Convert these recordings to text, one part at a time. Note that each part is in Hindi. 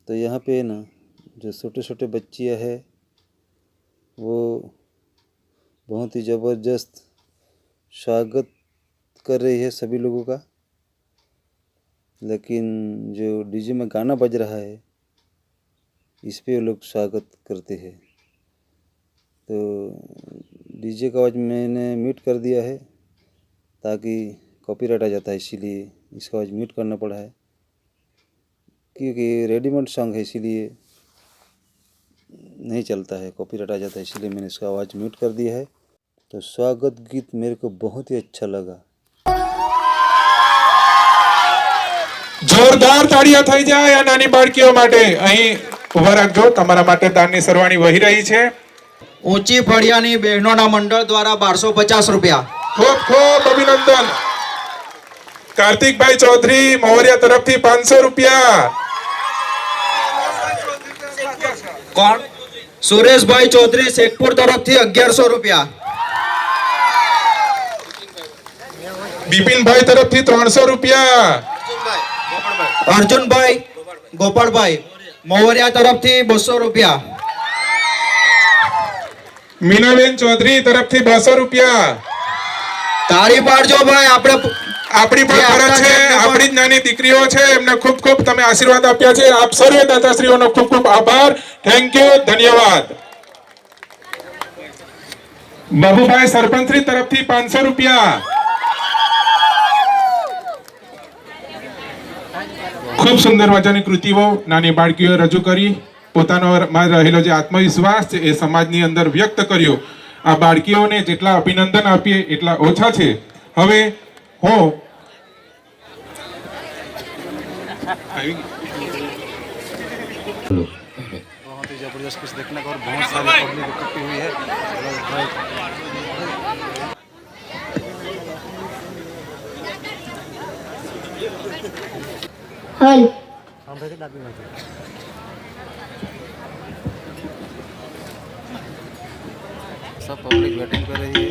तो यहाँ पे ना जो छोटे छोटे बच्चियाँ हैं वो बहुत ही ज़बरदस्त स्वागत कर रही है सभी लोगों का। लेकिन जो डीजे में गाना बज रहा है इस पे वो लोग स्वागत करते हैं। तो डीजे का आवाज़ मैंने म्यूट कर दिया है ताकि कॉपीराइट आ जाता है, इसीलिए इसका आवाज़ म्यूट करना पड़ा है, क्योंकि रेडीमेड सॉन्ग है इसीलिए नहीं चलता है, कॉपीराइट आ जाता है, इसीलिए मैंने इसका आवाज़ म्यूट कर दिया है। तो स्वागत गीत मेरे को बहुत ही अच्छा लगा। જોરદાર તાળીઓ થઈ જાય આ નાની બાળકીઓ માટે। અહીં ઉભા રાખજો, તમારા માટે દાનની સરવાણી વહી રહી છે। ઊંચી ફળિયાની બહેનોના મંડળ દ્વારા 1250 રૂપિયા। ખૂબ ખૂબ અભિનંદન। કાર્તિકભાઈ ચૌધરી મોવરિયા તરફથી 500 રૂપિયા। કોણ? સુરેશભાઈ ચૌધરી શેખપુર તરફથી 1100 રૂપિયા। બિપિનભાઈ તરફથી 300 રૂપિયા। અર્જુનભાઈ ગોપાળભાઈ મોવરિયા તરફથી 200 રૂપિયા। મીનાબેન ચૌધરી તરફથી 200 રૂપિયા। તાળી પાડજો ભાઈ, આપણે આપણી પણ ફરજ છે, આપણી જ નાની દીકરીઓ છે, એમને ખૂબ ખૂબ તમે આશીર્વાદ આપ્યા છે। આપ સર્વે દાતાશ્રીઓનો ખૂબ ખૂબ આભાર। થેન્ક યુ, ધન્યવાદ। બાબુભાઈ સરપંચશ્રી તરફથી 500 રૂપિયા। खूब सुंदर मजानी कृतिओ नानी बाळकीओ रजू करी पोतानोमां रहेलो जे आत्मविश्वास छे ए समाजनी अंदर व्यक्त कर्यो। आ बाळकीओने जेटला अभिनंदन आपीए एटला ओछा छे। हवे हो बहुत ही ज़बरदस्त कुछ देखने को और बहुत सारी पब्लिक इकट्ठी हुई है। हल सब पब्लिक वेटिंग कर रही है।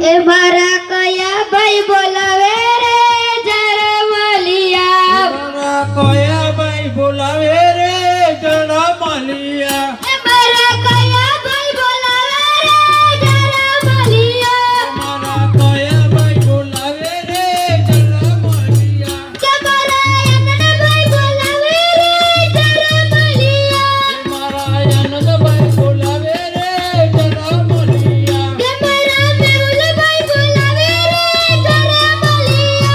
ए मारा कया भाई बोलावे रे जरा मालिया, मारा कया भाई बोलावे रे जरा मालिया, ए मारा कया भाई बोलावे रे जरा मालिया, मारा कया भाई बोलावे रे जरा मालिया, के मारा आनंद भाई बोलावे रे जरा मालिया, मारा आनंद भाई बोलावे रे जरा मालिया, के मारा मेहुल भाई बोलावे रे जरा मालिया,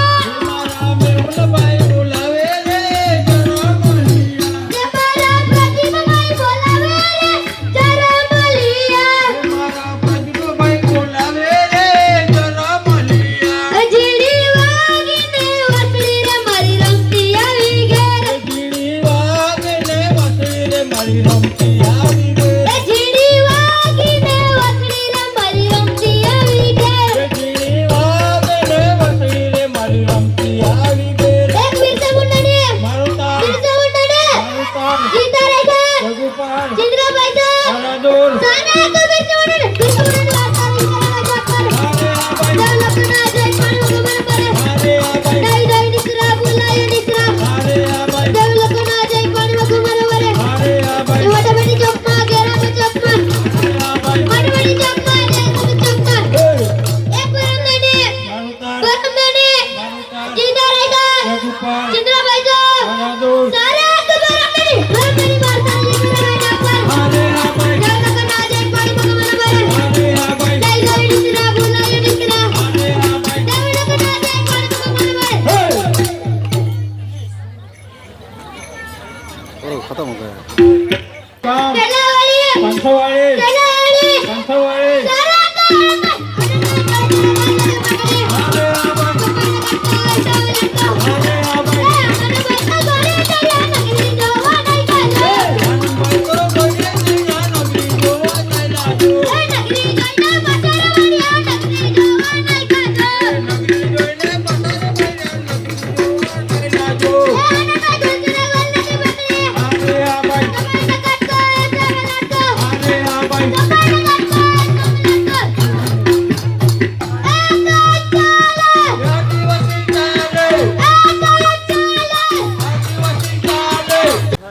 मारा मेहुल भाई बोलावे रे जरा मालिया, के मारा प्रतिभा भाई बोलावे रे जरा मालिया, मारा प्रतिभा भाई बोलावे रे जरा मालिया, जीड़ी वागीने वसली रे मारी रमती આવી ઘેર, जीड़ी वागने वसली रे मारी रमती આવી ઘેર, એ જીડી વાગીને વસલી રે મારી રમતી આવી ઘેર, जीड़ी वागने वसली रे मारी रमती આવી ઘેર, એક બિરસા મુંડાને મારું તાર બિરસા મુંડાને મારું તાર જીતા રેખા રઘુપાલ ચંદ્રભાઈ તો અનાદોર સાના તો બિરસા મુંડાને વાર્તા વિચારવા જપર આરે આ ભાઈ ડેવલપના જય પાણી ખબર પડે આરે આ ભાઈ ડાઈ ડાઈ નિકરા બોલાય નિકરા આરે આ ભાઈ ડેવલપના જય પાણી ખબર પડે આરે આ ભાઈ વડવડી ચોકમાં ગેરા ચોકમાં આરે આ ભાઈ વડવડી ચોકમાં ગેરા ચોકમાં એક પરમદાને મારું તાર પરમદાને મારું તાર જીતા રેખા રઘુપાલ ચંદ્રભાઈ તો અનાદોર सारा खबर अपनी हमारी वार्ता लिखना जपर આરે આ ભાઈ डेवलपना जय पाणी खबर પડે આરે આ ભાઈ ડાઈ ડાઈ નિકરા બોલાય નિકરા આરે આ ભાઈ ડેવલપના જય પાણી ખબર પડે और खत्म हो गया। કામ પેલા વાળી 500 વાળી પેલા વાળી 500 વાળી सारा આરે આ ભાઈ આરે આ ભાઈ Hey!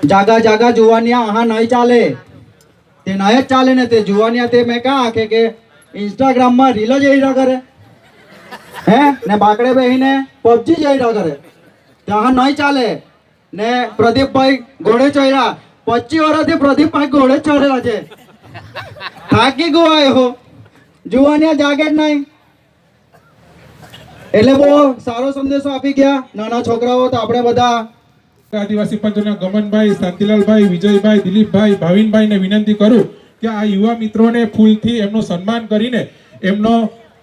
જાગા જાગા જુવાનિયા હા નહીં ચાલે, તે નહીં જ ચાલે ને. તે જુવાનિયા તે મેં કાં આખે કે ઇન્સ્ટાગ્રામમાં રીલ જ એડા કરે હે ને, બાકડે બેહીને પબજી જ એડા કરે, ત્યાં નહીં ચાલે ને. પ્રદીપભાઈ ઘોડે ચડ્યા, 25 વર્ષથી પ્રદીપભાઈ ઘોડે ચડેલા છે, થાકી ગયો હો, જુવાનિયા જાગે જ નહીં. એટલે બહુ સારો સંદેશો આપી ગયા નાના છોકરાઓ. તો આપણે બધા આદિવાસી પંચના ગમનભાઈ, શાંતિલાલભાઈ, વિજયભાઈ, દિલીપભાઈ, ભાવિનભાઈને વિનંતી કરું કે આ યુવા મિત્રોને ફૂલથી એમનું સન્માન કરીને એમનો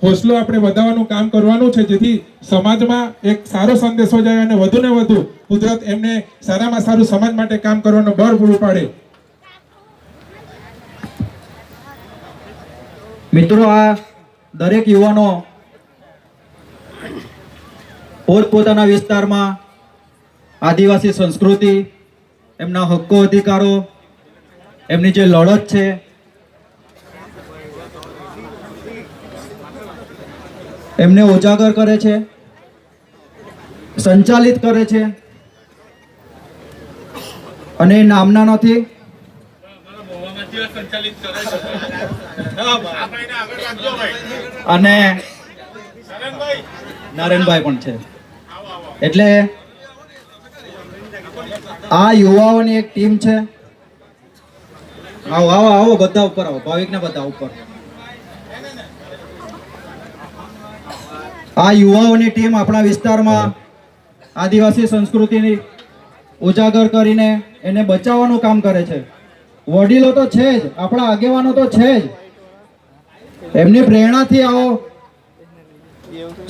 હોસલો આપણે વધારવાનું કામ કરવાનું છે, જેથી સમાજમાં એક સારો સંદેશો જાય અને વધુ ને વધુ કુદરત એમને સારામાં સારું સમાજ માટે કામ કરવાનો બળ પૂરું પાડે. મિત્રો, આ દરેક યુવાનો પોતપોતાના વિસ્તારમાં આદિવાસી સંસ્કૃતિ, એમના હક્કો અધિકારો, એમની જે લડત છે એમને ઉજાગર કરે છે, સંચાલિત કરે છે. અને એ નામના નથી, અને નારાયણભાઈ પણ છે. એટલે આ યુવાઓની એક ટીમ છે. આવો આવો આવો બધા ઉપર આવો, ભાવિકને બધા ઉપર. આ યુવાઓની ટીમ આપણા વિસ્તારમાં આદિવાસી સંસ્કૃતિની ઉજાગર કરીને એને બચાવવાનું કામ કરે છે. વડીલો તો છે જ, આપણા આગેવાનો તો છે જ, એમની પ્રેરણાથી આવો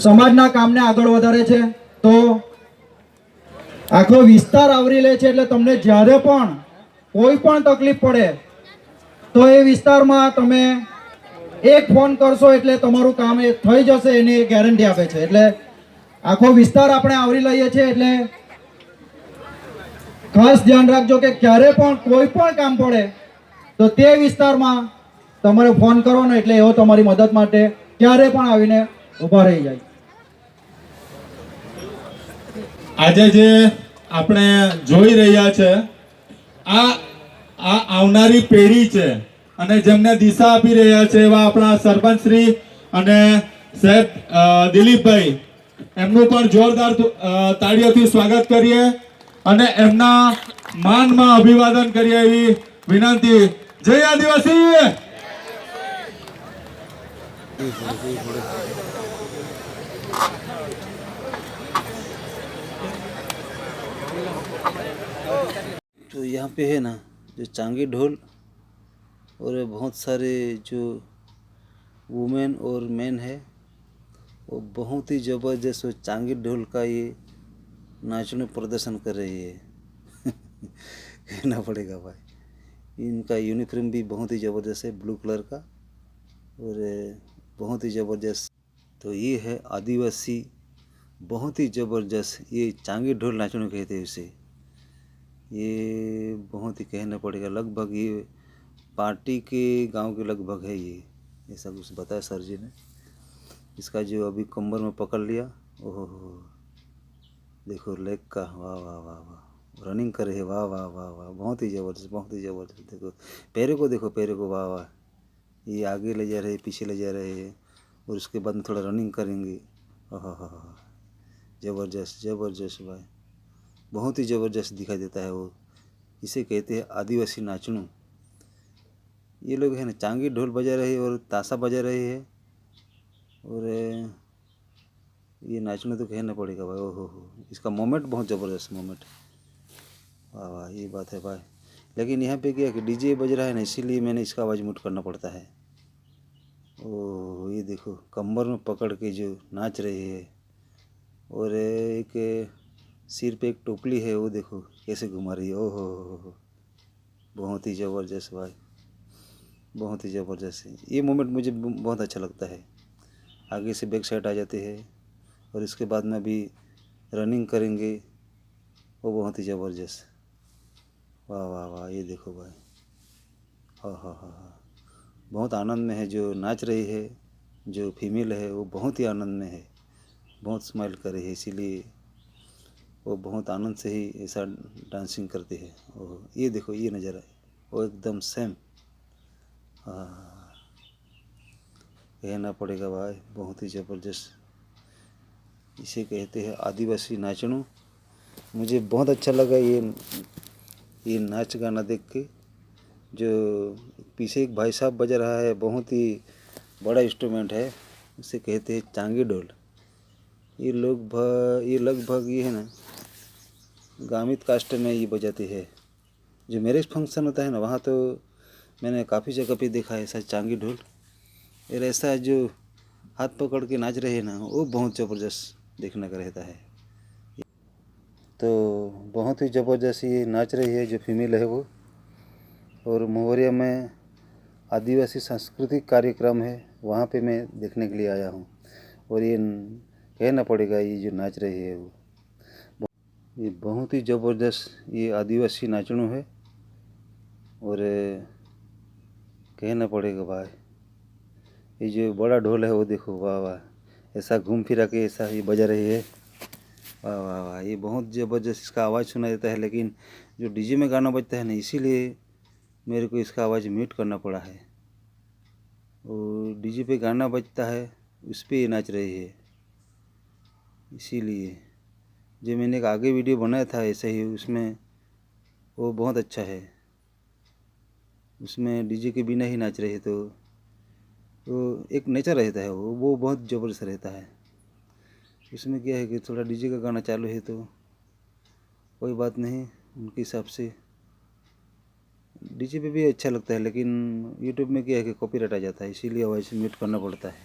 સમાજના કામને આગળ વધારે છે. તો આખો વિસ્તાર આવરી લે છે, એટલે તમને જ્યારે પણ કોઈ પણ તકલીફ પડે તો એ વિસ્તારમાં તમે એક ફોન કરશો એટલે તમારું કામ એ થઈ જશે, એની ગેરંટી આપે છે. એટલે આખો વિસ્તાર આપણે આવરી લઈએ છીએ. એટલે ખાસ ધ્યાન રાખજો કે ક્યારે પણ કોઈ પણ કામ પડે તો તે વિસ્તારમાં તમારે ફોન કરો ને, એટલે એવો તમારી મદદ માટે ક્યારે પણ આવીને ઊભા રહી જાય. આજે જે આપણે જોઈ રહ્યા છે આ આવનારી પેઢી છે, અને જેમને દિશા આપી રહ્યા છે એવા આપણા સરપંચ શ્રી અને સાહેબ દિલીપભાઈ, એમનું પણ જોરદાર તાળીઓથી સ્વાગત કરીએ અને એમના માનમાં અભિવાદન કરીએ એવી વિનંતી. જય આદિવાસી. तो यहाँ पे है ना जो चांगी ढोल और बहुत सारे जो वुमेन और मेन है वो बहुत ही ज़बरदस्त वो चांगी ढोल का ये नाचने प्रदर्शन कर रही है कहना पड़ेगा भाई. इनका यूनिफॉर्म भी बहुत ही ज़बरदस्त है, ब्लू कलर का, और बहुत ही ज़बरदस्त. तो ये है आदिवासी बहुत ही ज़बरदस्त ये चांगी ढोल नाचने कहते हैं उसे. ये बहुत ही कहना पड़ेगा, लगभग ये पार्टी के गांव के लगभग है ये, ऐसा कुछ बताया सर जी ने. इसका जो अभी कमर में पकड़ लिया, ओहो देखो लेग का, वाह वाह वाह वाह, रनिंग करे है, वाह वाह वाह वाह, बहुत ही ज़बरदस्त, बहुत ही ज़बरदस्त. देखो पैरों को, देखो पैरों को, वाह वाह. ये आगे ले जा रहे हैं, पीछे ले जा रहे हैं, और उसके बाद में थोड़ा रनिंग करेंगे. हाँ, ज़बरदस्त ज़बरदस्त भाई, बहुत ही ज़बरदस्त दिखाई देता है वो. इसे कहते हैं आदिवासी नाचनू. ये लोग है ना चांगी ढोल बजा रहे हैं और ताशा बजा रहे हैं, और ये नाचनू तो कहना पड़ेगा भाई. ओहो हो, इसका मोमेंट बहुत ज़बरदस्त मोमेंट. वाह वाह, ये बात है भाई. लेकिन यहाँ पे क्या है कि डीजे बज रहा है ना, इसीलिए मैंने इसका आवाज़ म्यूट करना पड़ता है. ओह ये देखो कमर में पकड़ के जो नाच रहे हैं, और एक सिर पे एक टोपली है, वो देखो कैसे घुमा रही है. ओहो हो, बहुत ही ज़बरदस्त भाई, बहुत ही ज़बरदस्त है. ये मोमेंट मुझे बहुत अच्छा लगता है. आगे से बैक साइड आ जाते हैं और इसके बाद में भी रनिंग करेंगे, वो बहुत ही ज़बरदस्त. वाह वाह वाह, ये देखो भाई, हाँ, बहुत आनंद में है. जो नाच रही है, जो फीमेल है, वो बहुत ही आनंद में है, बहुत स्माइल कर रही है. इसीलिए वो बहुत आनंद से ही ऐसा डांसिंग करते हैं। और ये देखो ये नज़ारा है, वो एकदम सेम। कहना पड़ेगा भाई, बहुत ही ज़बरदस्त। इसे कहते हैं आदिवासी नाचनू। मुझे बहुत अच्छा लगा ये नाच गाना देख के। जो पीछे एक भाई साहब बजा रहा है, बहुत ही बड़ा इंस्ट्रूमेंट है, उसे कहते हैं चांगी ढोल। ये लगभग ये है ना गामित कास्ट में ये बजाते हैं। जो मैरिज फंक्शन होता है ना, वहाँ तो मैंने काफ़ी जगह पे देखा है ऐसा चांगी ढोल। और ऐसा जो हाथ पकड़ के नाच रहे हैं ना, वो बहुत ज़बरदस्त देखने का रहता है। तो बहुत ही ज़बरदस्त ये नाच रही है जो फीमेल है वो। और महुरिया में आदिवासी सांस्कृतिक कार्यक्रम है, वहाँ पे मैं देखने के लिए आया हूँ। और ये कहना पड़ेगा, ये जो नाच रही है वो ये बहुत ही ज़बरदस्त ये आदिवासी नाचनू है। और कहना पड़ेगा भाई, ये जो बड़ा ढोल है वो देखो, वाह वाह, ऐसा घूम फिरा के ऐसा ये बजा रही है। वाह वाह वाह, ये बहुत ज़बरदस्त इसका आवाज़ सुना देता है। लेकिन जो डीजे में गाना बजता है ना, इसीलिए मेरे को इसका आवाज़ म्यूट करना पड़ा है। और डीजे पे गाना बजता है, उस पर ये नाच रही है। इसीलिए जो मैंने एक आगे वीडियो बनाया था ऐसे ही, उसमें वो बहुत अच्छा है। उसमें डीजे के बिना ही नाच रहे, तो वो एक नेचर रहता है, वो बहुत ज़बरदस्त रहता है। इसमें क्या है कि थोड़ा डीजे का गाना चालू है तो कोई बात नहीं, उनके हिसाब से डीजे पे भी अच्छा लगता है। लेकिन यूट्यूब में क्या है कि कॉपीराइट आ जाता है, इसीलिए आवाज़ म्यूट करना पड़ता है।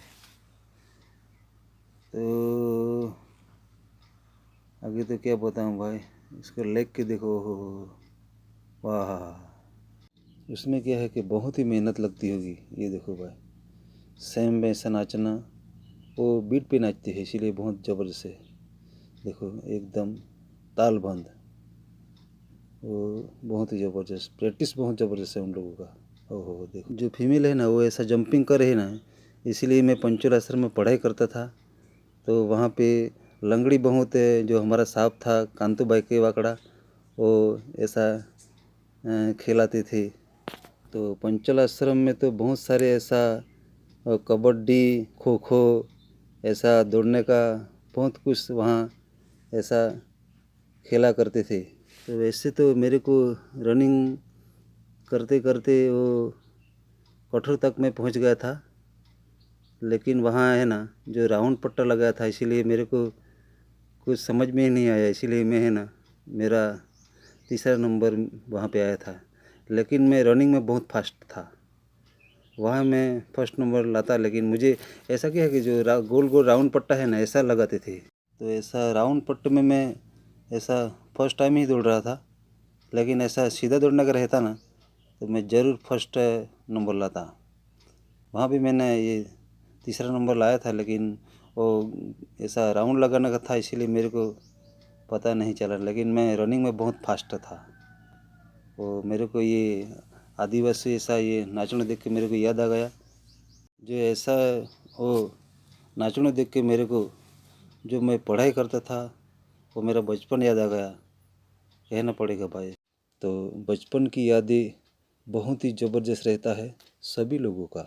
तो आगे तो क्या बताऊँ भाई, इसको लेग के देखो, वाह। उसमें क्या है कि बहुत ही मेहनत लगती होगी। ये देखो भाई, सेम वैसा नाचना, वो बीट पे नाचती है, इसीलिए बहुत ज़बरदस्त है। देखो एकदम ताल बंद, वो बहुत ही ज़बरदस्त। प्रैक्टिस बहुत ज़बरदस्त है उन लोगों का। ओहो देखो, जो फीमेल है ना, वो ऐसा जंपिंग कर रही है ना, इसीलिए मैं पंचोल आश्रम में पढ़ाई करता था। तो वहाँ पे लंगड़ी बहुत है, जो हमारा साहब था कांतू बाई के वाकड़ा, वो ऐसा खिलाते थे। तो पंचल आश्रम में तो बहुत सारे ऐसा कबड्डी, खो खो, ऐसा दौड़ने का बहुत कुछ वहाँ ऐसा खेला करते थे। तो वैसे तो मेरे को रनिंग करते करते वो कठोर तक मैं पहुँच गया था। लेकिन वहाँ है ना जो राउंड पट्टा लगाया था, इसीलिए मेरे को कुछ समझ में ही नहीं आया। इसीलिए मैं है ना, मेरा तीसरा नंबर वहाँ पे आया था। लेकिन मैं रनिंग में बहुत फास्ट था, वहाँ मैं फर्स्ट नंबर लाता। लेकिन मुझे ऐसा क्या है कि जो गोल गोल राउंड पट्टा है ना, ऐसा लगाते थे। तो ऐसा राउंड पट्टे में मैं ऐसा फर्स्ट टाइम ही दौड़ रहा था। लेकिन ऐसा सीधा दौड़ने का रहता ना, तो मैं ज़रूर फर्स्ट नंबर लाता। वहाँ भी मैंने ये तीसरा नंबर लाया था। लेकिन वो ऐसा राउंड लगाने का था, इसीलिए मेरे को पता नहीं चला। लेकिन मैं रनिंग में बहुत फास्ट था। वो मेरे को ये आदिवासी ऐसा ये नाचना देख के मेरे को याद आ गया। जो ऐसा वो नाचना देख के मेरे को जो मैं पढ़ाई करता था, वो मेरा बचपन याद आ गया, कहना पड़ेगा भाई। तो बचपन की यादें बहुत ही ज़बरदस्त रहता है सभी लोगों का।